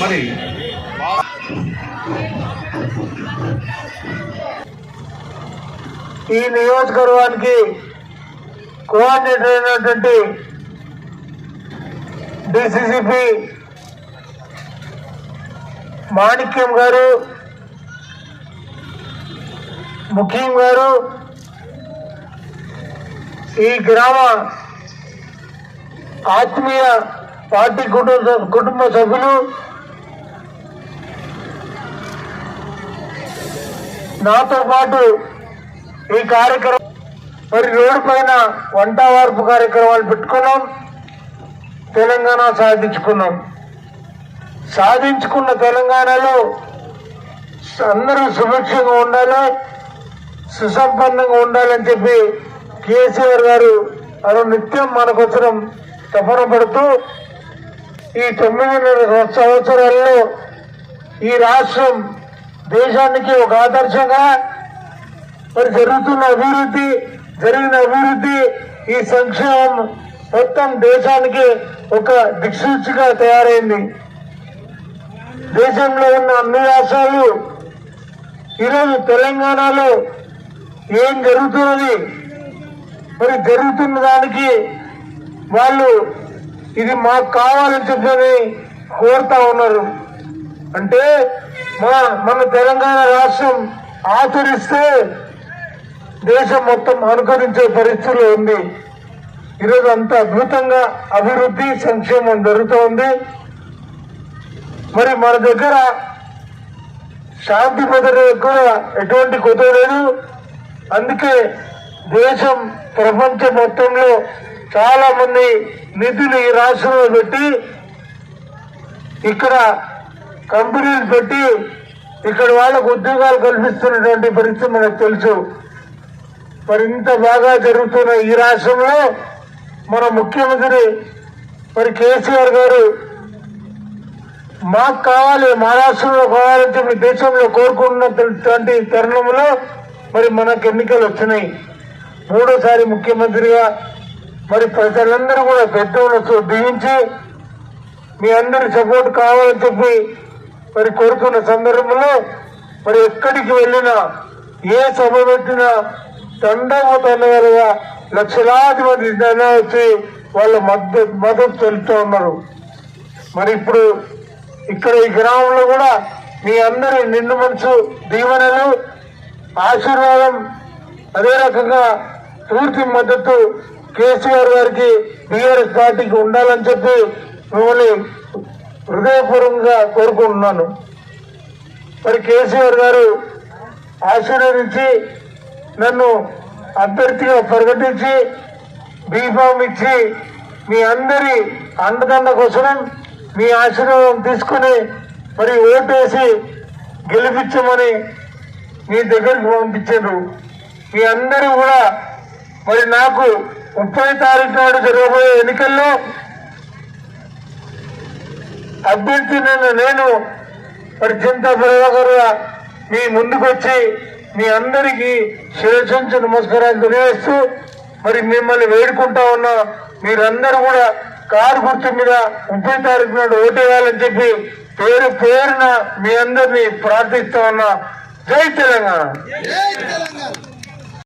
మరి ఈ నియోజకవర్గానికి కోఆర్డినేటర్ అయినటువంటి డిసిసిపి మాణిక్యం గారు, ముఖ్యం గారు, ఈ గ్రామ ఆత్మీయ పార్టీ కుటుంబ సభ్యులు, నాతో పాటు ఈ కార్యక్రమం మరి రోడ్డు పైన వంట వార్పు కార్యక్రమాలు పెట్టుకున్నాం. తెలంగాణ సాధించుకున్న తెలంగాణలో అందరూ సుభిక్షంగా ఉండాలి, సుసంపన్నంగా ఉండాలని చెప్పి కేసీఆర్ గారు నిత్యం మనకోసం తపన పడుతూ ఈ 9.5 సంవత్సరాల్లో ఈ రాష్ట్రం దేశానికి ఒక ఆదర్శంగా మరి జరిగిన అభివృద్ధి ఈ సంక్షేమం మొత్తం దేశానికి ఒక దిక్సూచిగా తయారైంది. దేశంలో ఉన్న అన్ని రాష్ట్రాలు ఈరోజు తెలంగాణలో ఏం జరుగుతున్నది, మరి జరుగుతున్న దానికి వాళ్ళు ఇది మాకు కావాలని చెప్పని కోరుతా ఉన్నారు. అంటే మన తెలంగాణ రాష్ట్రం ఆచరిస్తే దేశం మొత్తం అనుకరించే పరిస్థితిలో ఉంది. ఈరోజు అంత అద్భుతంగా అభివృద్ధి సంక్షేమం జరుగుతోంది. మరి మన దగ్గర శాంతి భద్రత కూడా ఎటువంటి కొత్త లేదు. అందుకే దేశం ప్రపంచం మొత్తంలో చాలా మంది నిధులు ఈ రాష్ట్రంలో పెట్టి ఇక్కడ కంపెనీలు పెట్టి ఇక్కడ వాళ్ళకు ఉద్యోగాలు కల్పిస్తున్నటువంటి పరిస్థితి మనకు తెలుసు. మరి ఇంత బాగా జరుగుతున్న ఈ రాష్ట్రంలో మన ముఖ్యమంత్రి మరి కేసీఆర్ గారు మాకు కావాలి, మా రాష్ట్రంలో కావాలని చెప్పి దేశంలో కోరుకున్నటువంటి తరుణంలో మరి మనకు ఎన్నికలు వచ్చినాయి. 3వ ముఖ్యమంత్రిగా మరి ప్రజలందరూ కూడా పెద్దలతో దీవించి మీ అందరి సపోర్ట్ కావాలని చెప్పి మరి కోరుకున్న సందర్భంలో మరి ఎక్కడికి వెళ్ళినా ఏ సభ పెట్టినా తండగా లక్షలాది మంది జనం వచ్చి వాళ్ళ మద్దతు తెలుపుతూ ఉన్నారు. మరి ఇప్పుడు ఇక్కడ ఈ గ్రామంలో కూడా మీ అందరి నిండు మనసు దీవెనలు ఆశీర్వాదం, అదే రకంగా పూర్తి మద్దతు కేసీఆర్ గారికి టీఆర్ఎస్ పార్టీకి ఉండాలని చెప్పి మిమ్మల్ని హృదయపూర్వకంగా కోరుకుంటున్నాను. మరి కేసీఆర్ గారు ఆశీర్వదించి నన్ను అభ్యర్థిగా ప్రకటించి బీఫామ్ ఇచ్చి మీ అందరి అండదండ కోసం మీ ఆశీర్వాదం తీసుకుని మరి ఓటేసి గెలిపించమని మీ దగ్గరికి పంపించారు. మీ అందరూ కూడా మరి నాకు 30 తారీఖు నాడు జరగబోయే ఎన్నికల్లో అభ్యర్థి నేను మరి చింతా ప్రభాకర్గా మీ ముందుకు వచ్చి మీ అందరికీ శిరస్సు నమస్కారాలు తెలియజేస్తూ మరి మిమ్మల్ని వేడుకుంటా ఉన్నా. మీరందరూ కూడా కారు గుర్తు మీద 30 తారీఖు నాడు ఓటేయాలని చెప్పి పేరున మీ అందరినీ ప్రార్థిస్తా ఉన్నా. జై తెలంగాణ.